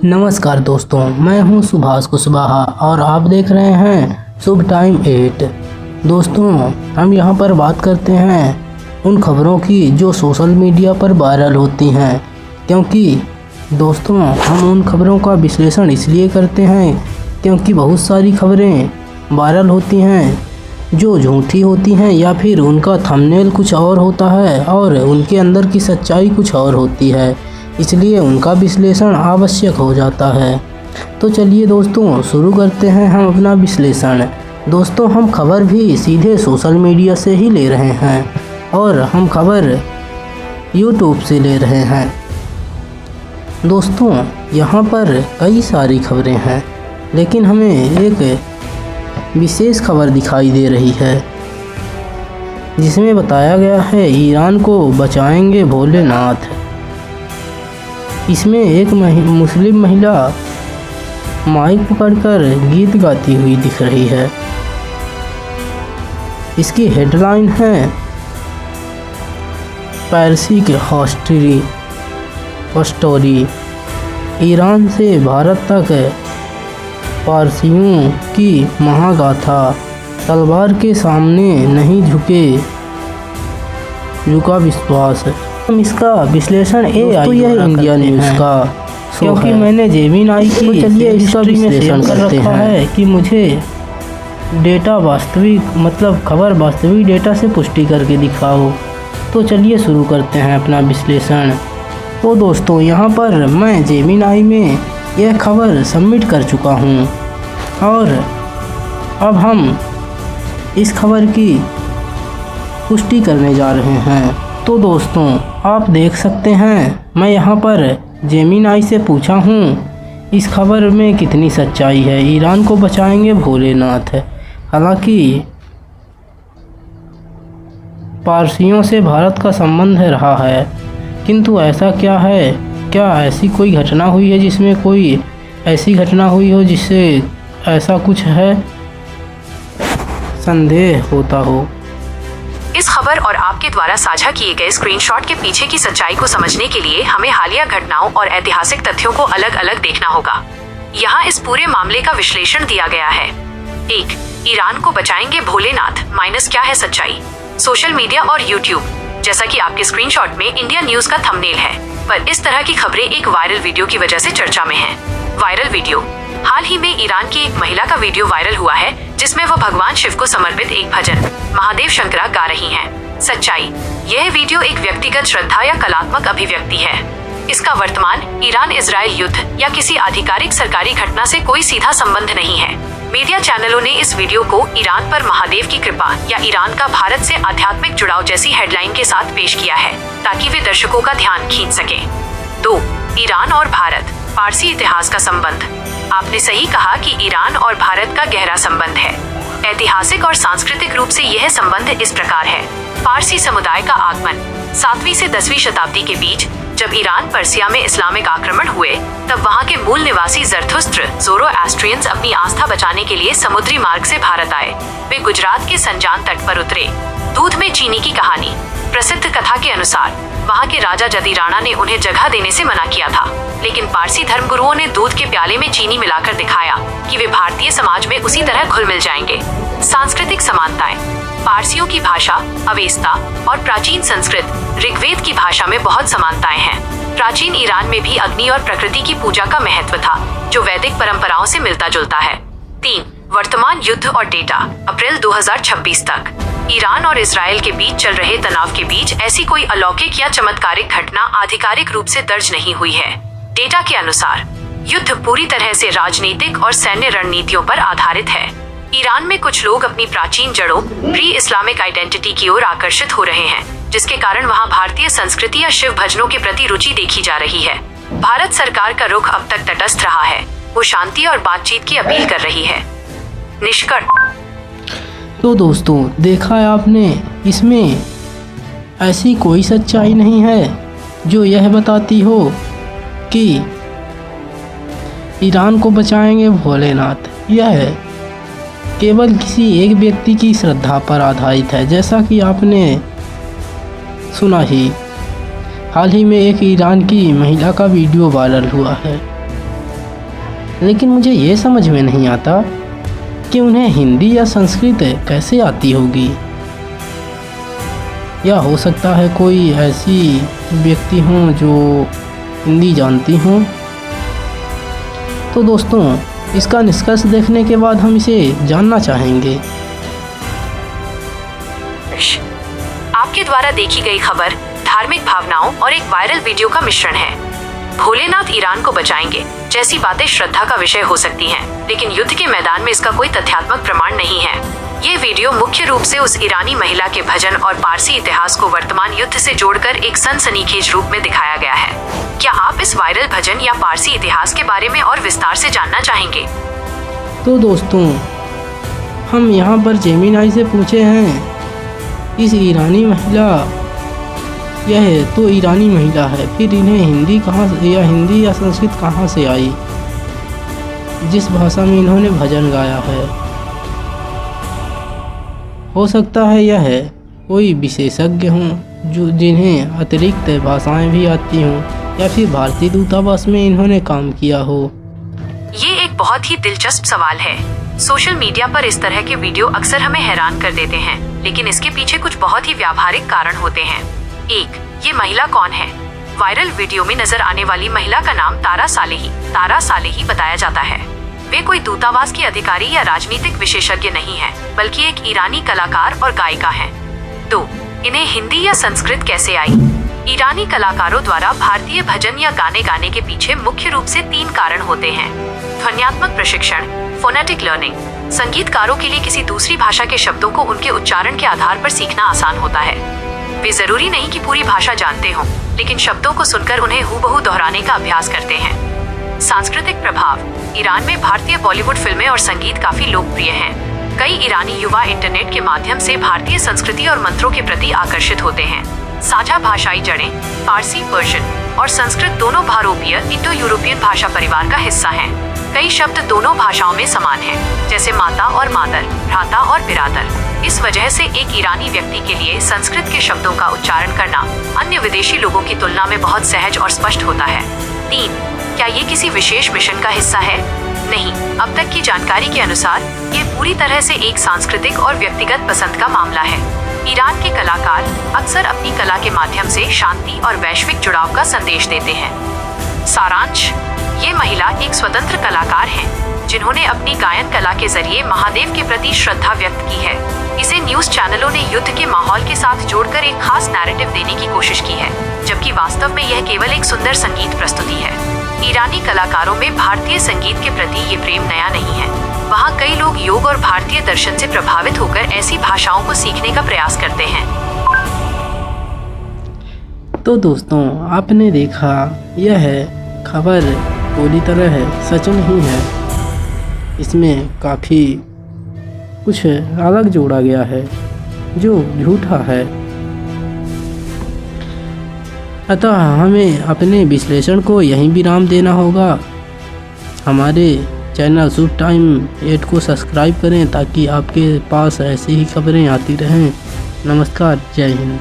नमस्कार दोस्तों, मैं हूं सुभाष कुशवाहा और आप देख रहे हैं शुभ टाइम 8। दोस्तों, हम यहां पर बात करते हैं उन खबरों की जो सोशल मीडिया पर वायरल होती हैं, क्योंकि दोस्तों हम उन खबरों का विश्लेषण इसलिए करते हैं क्योंकि बहुत सारी खबरें वायरल होती हैं जो झूठी होती हैं या फिर उनका थंबनेल कुछ और होता है और उनके अंदर की सच्चाई कुछ और होती है, इसलिए उनका विश्लेषण आवश्यक हो जाता है। तो चलिए दोस्तों शुरू करते हैं हम अपना विश्लेषण। दोस्तों, हम खबर भी सीधे सोशल मीडिया से ही ले रहे हैं और हम खबर यूट्यूब से ले रहे हैं। दोस्तों, यहाँ पर कई सारी खबरें हैं, लेकिन हमें एक विशेष खबर दिखाई दे रही है जिसमें बताया गया है ईरान को बचाएंगे भोलेनाथ। इसमें एक मुस्लिम महिला माइक पकड़कर गीत गाती हुई दिख रही है। इसकी हेडलाइन है पारसी के स्टोरी, ईरान से भारत तक पारसियों की महागाथा, तलवार के सामने नहीं झुका विश्वास। हम इसका विश्लेषण तो यह इंडिया न्यूज़ का क्योंकि मैंने जेमिनी की तो चलिए इसका विश्लेषण कर रखा है कि मुझे डेटा खबर वास्तविक डेटा से पुष्टि करके दिखाओ। तो चलिए शुरू करते हैं अपना विश्लेषण। तो दोस्तों, यहाँ पर मैं जेमिनी में यह खबर सबमिट कर चुका हूँ और अब हम इस खबर की पुष्टि करने जा रहे हैं। तो दोस्तों, आप देख सकते हैं मैं यहाँ पर जेमिनी से पूछा हूँ इस खबर में कितनी सच्चाई है। ईरान को बचाएंगे भोलेनाथ। हालांकि पारसियों से भारत का संबंध रहा है, किंतु ऐसा क्या है, क्या ऐसी कोई घटना हुई है जिसमें कोई ऐसी घटना हुई हो जिससे ऐसा कुछ है संदेह होता हो। इस खबर और आपके द्वारा साझा किए गए स्क्रीनशॉट के पीछे की सच्चाई को समझने के लिए हमें हालिया घटनाओं और ऐतिहासिक तथ्यों को अलग अलग देखना होगा। यहाँ इस पूरे मामले का विश्लेषण दिया गया है। 1. ईरान को बचाएंगे भोलेनाथ माइनस क्या है सच्चाई। सोशल मीडिया और यूट्यूब, जैसा कि आपके स्क्रीनशॉट में इंडिया न्यूज़ का थंबनेल है, पर इस तरह की खबरें एक वायरल वीडियो की वजह से चर्चा में है। वायरल वीडियो, हाल ही में ईरान की एक महिला का वीडियो वायरल हुआ है जिसमें वह भगवान शिव को समर्पित एक भजन महादेव शंकरा गा रही हैं। सच्चाई, यह वीडियो एक व्यक्तिगत श्रद्धा या कलात्मक अभिव्यक्ति है। इसका वर्तमान ईरान इजराइल युद्ध या किसी आधिकारिक सरकारी घटना से कोई सीधा संबंध नहीं है। मीडिया चैनलों ने इस वीडियो को ईरान पर महादेव की कृपा या ईरान का भारत से आध्यात्मिक जुड़ाव जैसी हेडलाइन के साथ पेश किया है ताकि वे दर्शकों का ध्यान खींच सके। 2. ईरान और भारत, पारसी इतिहास का संबंध। आपने सही कहा कि ईरान और भारत का गहरा संबंध है। ऐतिहासिक और सांस्कृतिक रूप से यह संबंध इस प्रकार है। पारसी समुदाय का आगमन 7वीं से 10वीं शताब्दी के बीच जब ईरान पर्सिया में इस्लामिक आक्रमण हुए, तब वहां के मूल निवासी ज़रथुस्त्र ज़ोरोएस्ट्रियंस अपनी आस्था बचाने के लिए समुद्री मार्ग से भारत आए। वे गुजरात के संजान तट पर उतरे। दूध में चीनी की कहानी, प्रसिद्ध कथा के अनुसार वहां के राजा जदीराणा ने उन्हें जगह देने से मना किया था, लेकिन पारसी धर्मगुरुओं ने दूध के प्याले में चीनी मिलाकर दिखाया कि वे भारतीय समाज में उसी तरह घुल मिल जाएंगे। सांस्कृतिक समानताएं, पारसियों की भाषा अवेस्ता और प्राचीन संस्कृत ऋग्वेद की भाषा में बहुत समानताएं हैं। प्राचीन ईरान में भी अग्नि और प्रकृति की पूजा का महत्व था, जो वैदिक परंपराओं से मिलता जुलता है। 3. वर्तमान युद्ध और डेटा, अप्रैल 2026 तक ईरान और इजराइल के बीच चल रहे तनाव के बीच ऐसी कोई अलौकिक या चमत्कारिक घटना आधिकारिक रूप से दर्ज नहीं हुई है। डेटा के अनुसार युद्ध पूरी तरह से राजनीतिक और सैन्य रणनीतियों पर आधारित है। ईरान में कुछ लोग अपनी प्राचीन जड़ों प्री इस्लामिक आइडेंटिटी की ओर आकर्षित हो रहे हैं, जिसके कारण वहां भारतीय संस्कृति या शिव भजनों के प्रति रुचि देखी जा रही है। भारत सरकार का रुख अब तक तटस्थ रहा है, वो शांति और बातचीत की अपील कर रही है। निष्कर्ष, तो दोस्तों देखा है आपने, इसमें ऐसी कोई सच्चाई नहीं है जो यह बताती हो कि ईरान को बचाएंगे भोलेनाथ। यह केवल किसी एक व्यक्ति की श्रद्धा पर आधारित है, जैसा कि आपने सुना ही। हाल ही में एक ईरान की महिला का वीडियो वायरल हुआ है लेकिन मुझे ये समझ में नहीं आता कि उन्हें हिंदी या संस्कृत कैसे आती होगी। या हो सकता है कोई ऐसी व्यक्ति हों जो हिंदी जानती हों। तो दोस्तों, इसका निष्कर्ष देखने के बाद हम इसे जानना चाहेंगे। आपके द्वारा देखी गई खबर धार्मिक भावनाओं और एक वायरल वीडियो का मिश्रण है। भोलेनाथ ईरान को बचाएंगे जैसी बातें श्रद्धा का विषय हो सकती हैं, लेकिन युद्ध के मैदान में इसका कोई तथ्यात्मक प्रमाण नहीं है। ये वीडियो मुख्य रूप से उस ईरानी महिला के भजन और पारसी इतिहास को वर्तमान युद्ध से जोड़कर एक सनसनीखेज रूप में दिखाया गया है। क्या आप इस वायरल भजन या पारसी इतिहास के बारे में और विस्तार से जानना चाहेंगे? तो दोस्तों, हम यहाँ पर जेमिनाई से पूछे हैं, इस ईरानी महिला, यह तो ईरानी महिला है, फिर इन्हें हिंदी या संस्कृत कहाँ से आई जिस भाषा में इन्होंने भजन गाया है? हो सकता है यह कोई विशेषज्ञ हों जो जिन्हें अतिरिक्त भाषाएं भी आती हों, या फिर भारतीय दूतावास में इन्होंने काम किया हो। ये एक बहुत ही दिलचस्प सवाल है। सोशल मीडिया पर इस तरह के वीडियो अक्सर हमें हैरान कर देते हैं, लेकिन इसके पीछे कुछ बहुत ही व्यावहारिक कारण होते हैं। 1. ये महिला कौन है? वायरल वीडियो में नजर आने वाली महिला का नाम तारा सालेही बताया जाता है। वे कोई दूतावास की अधिकारी या राजनीतिक विशेषज्ञ नहीं है, बल्कि एक ईरानी कलाकार और गायिका हैं। 2. इन्हें हिंदी या संस्कृत कैसे आई? ईरानी कलाकारों द्वारा भारतीय भजन या गाने गाने के पीछे मुख्य रूप से 3 कारण होते हैं। ध्वन्यात्मक प्रशिक्षण, फोनेटिक लर्निंग। संगीतकारों के लिए किसी दूसरी भाषा के शब्दों को उनके उच्चारण के आधार पर सीखना आसान होता है। वे जरूरी नहीं कि पूरी भाषा जानते हों, लेकिन शब्दों को सुनकर उन्हें हूबहू दोहराने का अभ्यास करते हैं। सांस्कृतिक प्रभाव। ईरान में भारतीय बॉलीवुड फिल्में और संगीत काफी लोकप्रिय हैं। कई ईरानी युवा इंटरनेट के माध्यम से भारतीय संस्कृति और मंत्रों के प्रति आकर्षित होते हैं। साझा भाषाई जड़ें। पारसी, पर्शियन और संस्कृत दोनों भारोपीय इंडो यूरोपियन भाषा परिवार का हिस्सा हैं। कई शब्द दोनों भाषाओं में समान हैं, जैसे माता और मादर, भ्राता और बिरादर। इस वजह से एक ईरानी व्यक्ति के लिए संस्कृत के शब्दों का उच्चारण करना अन्य विदेशी लोगों की तुलना में बहुत सहज और स्पष्ट होता है। 3. क्या ये किसी विशेष मिशन का हिस्सा है? नहीं, अब तक की जानकारी के अनुसार ये पूरी तरह से एक सांस्कृतिक और व्यक्तिगत पसंद का मामला है। ईरान के कलाकार अक्सर अपनी कला के माध्यम से शांति और वैश्विक जुड़ाव का संदेश देते हैं। सारांश, ये महिला एक स्वतंत्र कलाकार हैं, जिन्होंने अपनी गायन कला के जरिए महादेव के प्रति श्रद्धा व्यक्त की है। इसे न्यूज चैनलों ने युद्ध के माहौल के साथ जोड़कर एक खास नैरेटिव देने की कोशिश की है, जबकि वास्तव में यह केवल एक सुंदर संगीत प्रस्तुति है। ईरानी कलाकारों में भारतीय संगीत के प्रति ये प्रेम नया नहीं है। वहाँ कई लोग योग और भारतीय दर्शन से प्रभावित होकर ऐसी भाषाओं को सीखने का प्रयास करते हैं। तो दोस्तों, आपने देखा, यह खबर पूरी तरह सच नहीं है। इसमें काफ़ी कुछ अलग जोड़ा गया है जो झूठा है। अतः हमें अपने विश्लेषण को यहीं विराम देना होगा। हमारे चैनल शुभ टाइम 8 को सब्सक्राइब करें ताकि आपके पास ऐसी ही खबरें आती रहें। नमस्कार, जय हिंद।